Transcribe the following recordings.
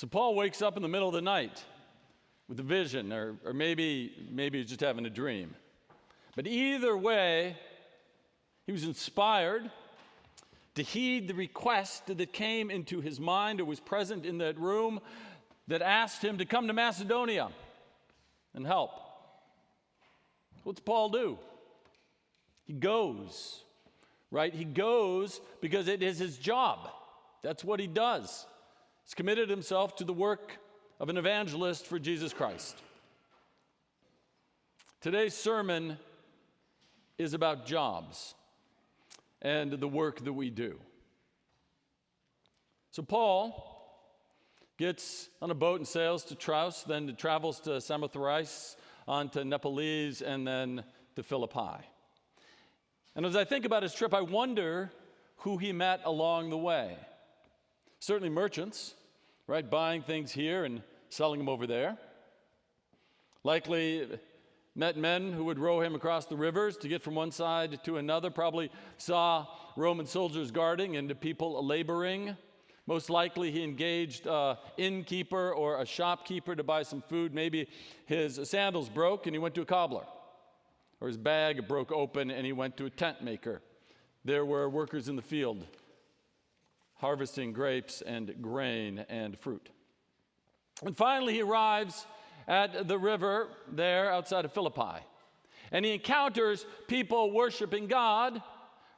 So Paul wakes up in the middle of the night with a vision, or maybe he's just having a dream. But either way, he was inspired to heed the request that came into his mind or was present in that room that asked him to come to Macedonia and help. What's Paul do? He goes, right? He goes because it is his job. That's what he does. He's committed himself to the work of an evangelist for Jesus Christ. Today's sermon is about jobs and the work that we do. So Paul gets on a boat and sails to Troas, then travels to Samothrace, on to Nepalese, and then to Philippi. And as I think about his trip, I wonder who he met along the way. Certainly merchants, right, buying things here and selling them over there. Likely met men who would row him across the rivers to get from one side to another. Probably saw Roman soldiers guarding and people laboring. Most likely he engaged an innkeeper or a shopkeeper to buy some food. Maybe his sandals broke and he went to a cobbler. Or his bag broke open and he went to a tent maker. There were workers in the field harvesting grapes and grain and fruit. And finally he arrives at the river there outside of Philippi. And he encounters people worshiping God,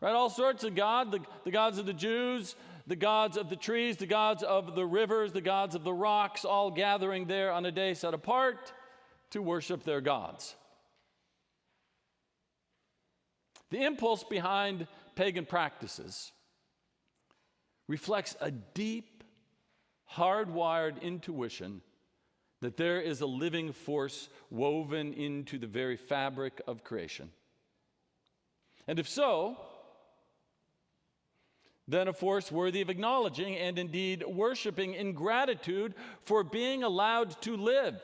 right? All sorts of God, the gods of the Jews, the gods of the trees, the gods of the rivers, the gods of the rocks, all gathering there on a day set apart to worship their gods. The impulse behind pagan practices reflects a deep, hardwired intuition that there is a living force woven into the very fabric of creation. And if so, then a force worthy of acknowledging and indeed worshiping in gratitude for being allowed to live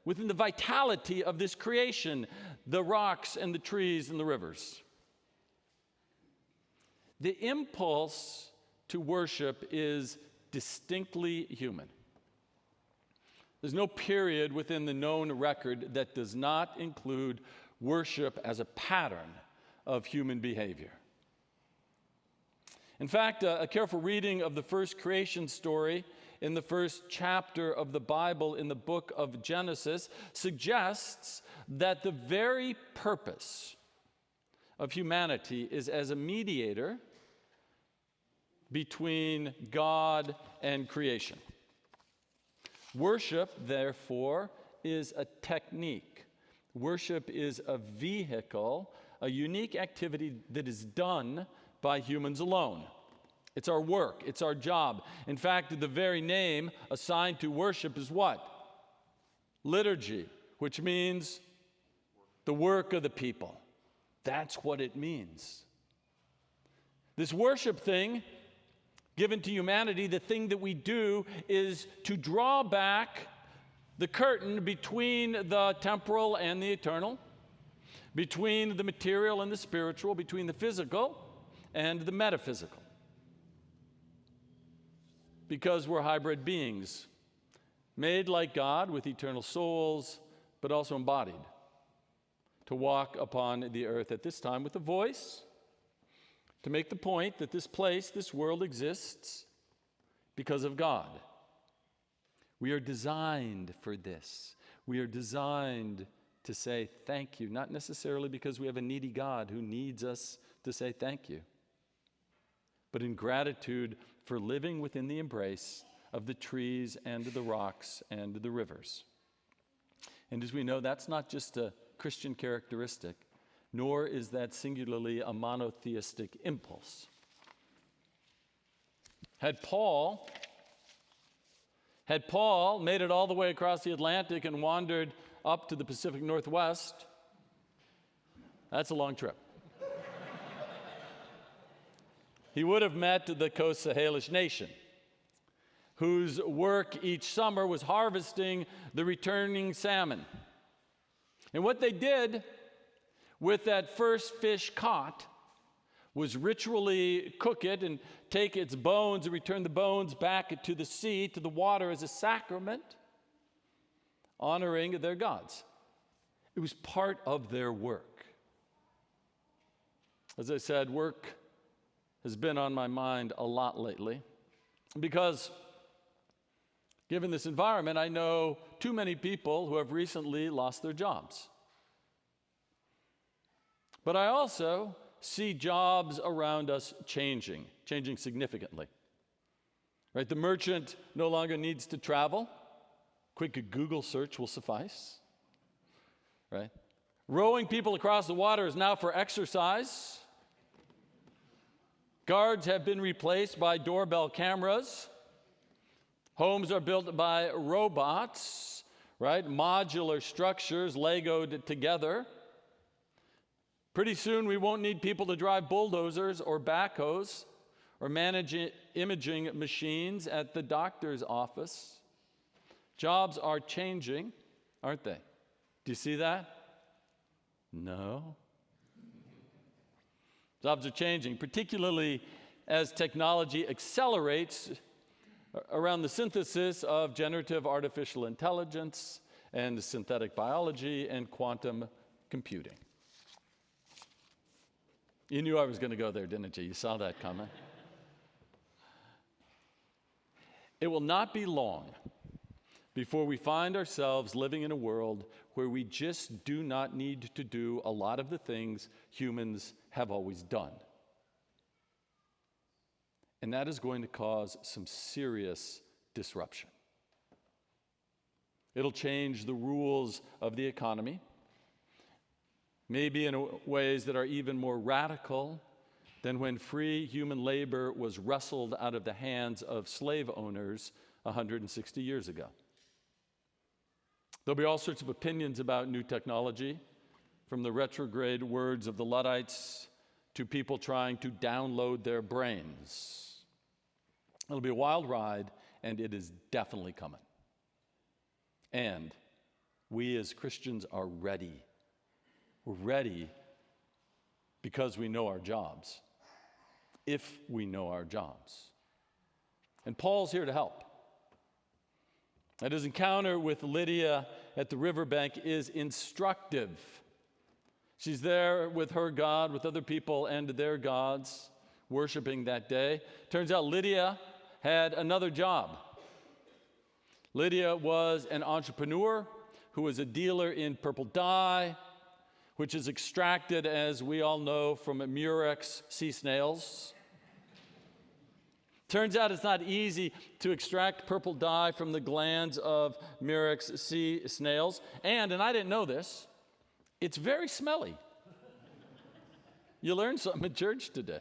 within the vitality of this creation, the rocks and the trees and the rivers. The impulse to worship is distinctly human. There's no period within the known record that does not include worship as a pattern of human behavior. In fact, a careful reading of the first creation story in the first chapter of the Bible in the book of Genesis suggests that the very purpose of humanity is as a mediator between God and creation. Worship, therefore, is a technique. Worship is a vehicle, a unique activity that is done by humans alone. It's our work, it's our job. In fact, the very name assigned to worship is what? Liturgy, which means the work of the people. That's what it means. This worship thing given to humanity, the thing that we do is to draw back the curtain between the temporal and the eternal, between the material and the spiritual, between the physical and the metaphysical. Because we're hybrid beings, made like God with eternal souls, but also embodied to walk upon the earth at this time with a voice, to make the point that this place, this world exists because of God. We are designed for this. We are designed to say thank you, not necessarily because we have a needy God who needs us to say thank you, but in gratitude for living within the embrace of the trees and the rocks and the rivers. And as we know, that's not just a Christian characteristic, nor is that singularly a monotheistic impulse. Had Paul made it all the way across the Atlantic and wandered up to the Pacific Northwest, that's a long trip. He would have met the Coast Sahelish nation, whose work each summer was harvesting the returning salmon. And what they did with that first fish caught was ritually cook it and take its bones and return the bones back to the sea, to the water as a sacrament, honoring their gods. It was part of their work. As I said, work has been on my mind a lot lately because given this environment, I know too many people who have recently lost their jobs. But I also see jobs around us changing significantly. Right? The merchant no longer needs to travel. Quick Google search will suffice. Right? Rowing people across the water is now for exercise. Guards have been replaced by doorbell cameras. Homes are built by robots, right? Modular structures Legoed together. Pretty soon we won't need people to drive bulldozers or backhoes or manage imaging machines at the doctor's office. Jobs are changing, aren't they? Do you see that? No. Jobs are changing, particularly as technology accelerates around the synthesis of generative artificial intelligence and synthetic biology and quantum computing. You knew I was going to go there, didn't you? You saw that coming. It will not be long before we find ourselves living in a world where we just do not need to do a lot of the things humans have always done. And that is going to cause some serious disruption. It'll change the rules of the economy, maybe in ways that are even more radical than when free human labor was wrestled out of the hands of slave owners 160 years ago. There'll be all sorts of opinions about new technology, from the retrograde words of the Luddites to people trying to download their brains. It'll be a wild ride, and it is definitely coming. And we as Christians are ready. We're ready because we know our jobs, if we know our jobs. And Paul's here to help. And his encounter with Lydia at the riverbank is instructive. She's there with her God, with other people and their gods, worshiping that day. Turns out Lydia had another job. Lydia was an entrepreneur who was a dealer in purple dye, which is extracted, as we all know, from murex sea snails. Turns out it's not easy to extract purple dye from the glands of murex sea snails. And I didn't know this, it's very smelly. You learned something at church today.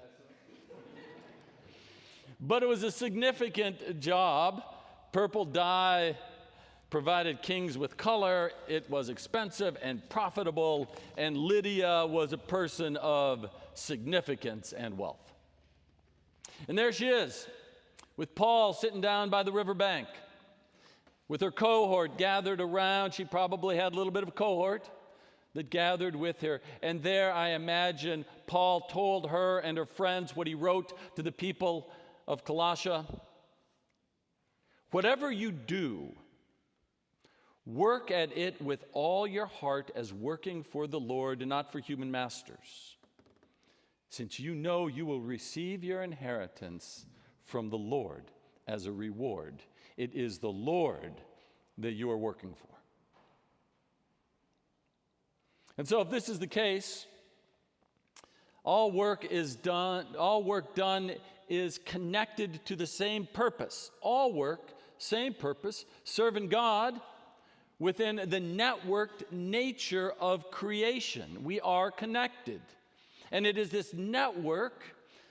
But it was a significant job. Purple dye provided kings with color. It was expensive and profitable, and Lydia was a person of significance and wealth. And there she is, with Paul sitting down by the riverbank, with her cohort gathered around. She probably had a little bit of a cohort that gathered with her. And there, I imagine, Paul told her and her friends what he wrote to the people of Colossia. Whatever you do, work at it with all your heart as working for the Lord and not for human masters, since you know you will receive your inheritance from the Lord as a reward. It is the Lord that you are working for. And so if this is the case, all work done is connected to the same purpose. All work, same purpose, serving God within the networked nature of creation. We are connected. And it is this network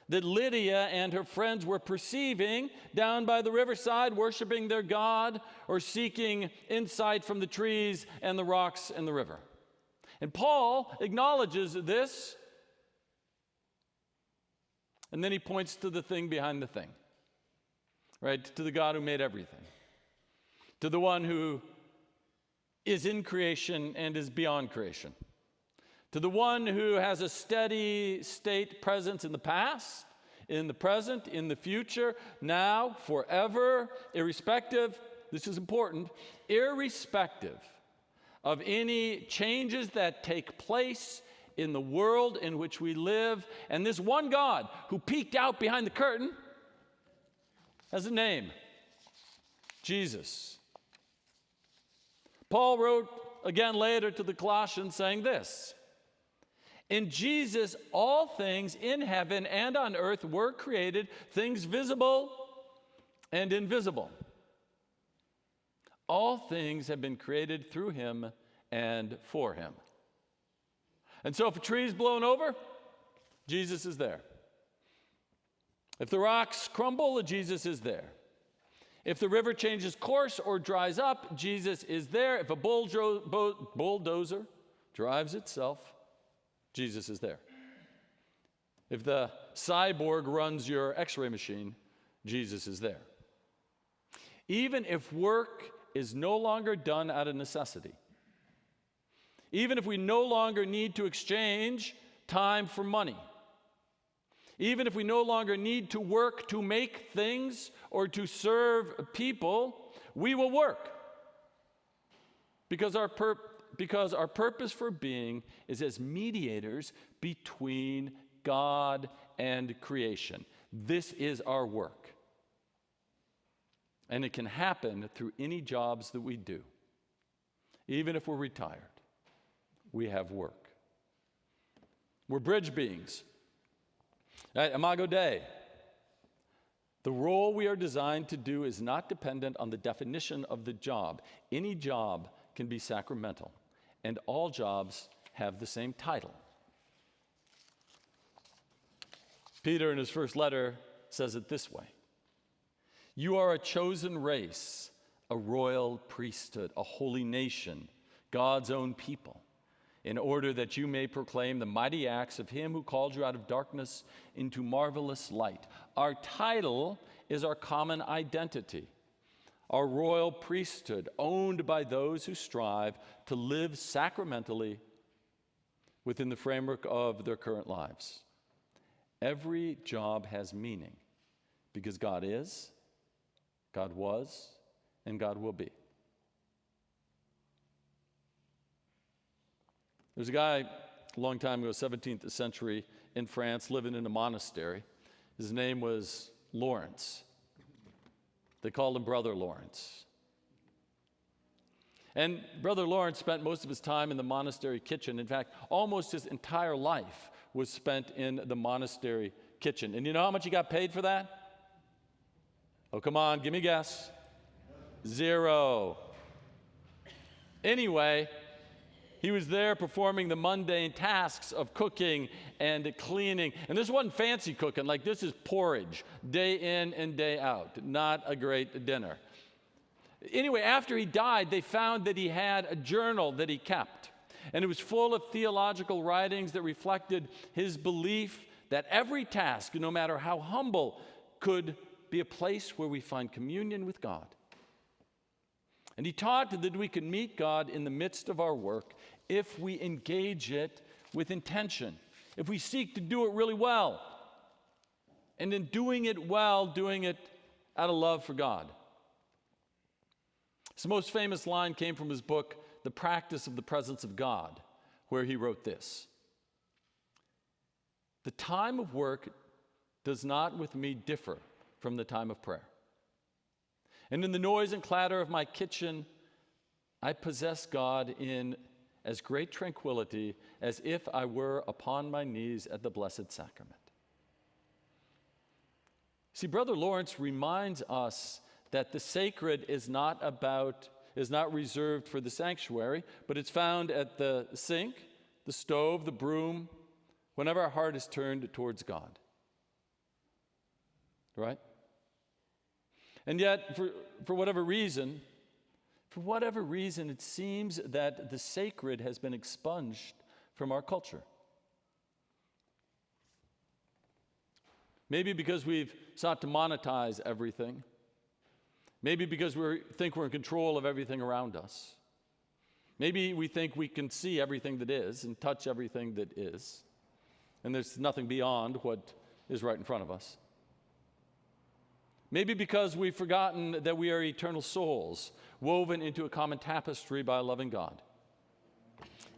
that Lydia and her friends were perceiving down by the riverside, worshiping their God or seeking insight from the trees and the rocks in the river. And Paul acknowledges this, and then he points to the thing behind the thing, right? To the God who made everything, to the one who is in creation and is beyond creation, to the one who has a steady state presence in the past, in the present, in the future, now, forever, irrespective, this is important, irrespective of any changes that take place in the world in which we live. And this one God who peeked out behind the curtain has a name, Jesus. Paul wrote again later to the Colossians saying this, in Jesus, all things in heaven and on earth were created, things visible and invisible. All things have been created through him and for him. And so if a tree is blown over, Jesus is there. If the rocks crumble, Jesus is there. If the river changes course or dries up, Jesus is there. If a bulldozer drives itself, Jesus is there. If the cyborg runs your x-ray machine, Jesus is there. Even if work is no longer done out of necessity, even if we no longer need to exchange time for money, even if we no longer need to work to make things or to serve people, we will work. Because our purpose for being is as mediators between God and creation. This is our work. And it can happen through any jobs that we do. Even if we're retired, we have work. We're bridge beings. Right? Imago Dei. The role we are designed to do is not dependent on the definition of the job. Any job can be sacramental, and all jobs have the same title. Peter, in his first letter, says it this way: you are a chosen race, a royal priesthood, a holy nation, God's own people, in order that you may proclaim the mighty acts of him who called you out of darkness into marvelous light. Our title is our common identity, our royal priesthood, owned by those who strive to live sacramentally within the framework of their current lives. Every job has meaning because God is, God was, and God will be. There's a guy a long time ago, 17th century, in France, living in a monastery. His name was Lawrence. They called him Brother Lawrence. And Brother Lawrence spent most of his time in the monastery kitchen. In fact, almost his entire life was spent in the monastery kitchen. And you know how much he got paid for that? Oh, come on, give me a guess. 0. Anyway, he was there performing the mundane tasks of cooking and cleaning. And this wasn't fancy cooking, like this is porridge, day in and day out. Not a great dinner. Anyway, after he died, they found that he had a journal that he kept. And it was full of theological writings that reflected his belief that every task, no matter how humble, could be a place where we find communion with God. And he taught that we can meet God in the midst of our work if we engage it with intention, if we seek to do it really well, and in doing it well, doing it out of love for God. His most famous line came from his book, The Practice of the Presence of God, where he wrote this: the time of work does not with me differ from the time of prayer. And in the noise and clatter of my kitchen, I possess God in as great tranquility as if I were upon my knees at the Blessed Sacrament. See, Brother Lawrence reminds us that the sacred is not reserved for the sanctuary, but it's found at the sink, the stove, the broom, whenever our heart is turned towards God. Right? And yet, for whatever reason, it seems that the sacred has been expunged from our culture. Maybe because we've sought to monetize everything. Maybe because we think we're in control of everything around us. Maybe we think we can see everything that is and touch everything that is, and there's nothing beyond what is right in front of us. Maybe because we've forgotten that we are eternal souls, woven into a common tapestry by a loving God.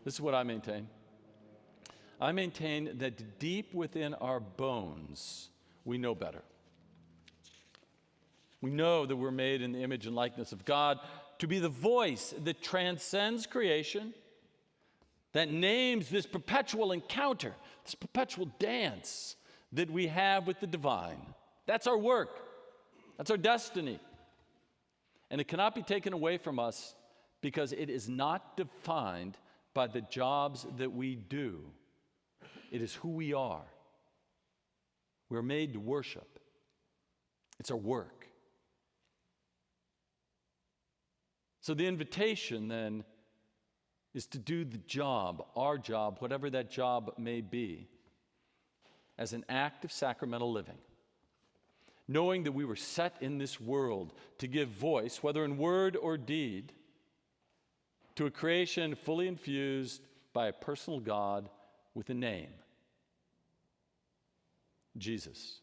This is what I maintain. I maintain that deep within our bones, we know better. We know that we're made in the image and likeness of God to be the voice that transcends creation, that names this perpetual encounter, this perpetual dance that we have with the divine. That's our work. That's our destiny. And it cannot be taken away from us because it is not defined by the jobs that we do. It is who we are. We're made to worship. It's our work. So the invitation then is to do the job, our job, whatever that job may be, as an act of sacramental living. Knowing that we were set in this world to give voice, whether in word or deed, to a creation fully infused by a personal God with a name, Jesus.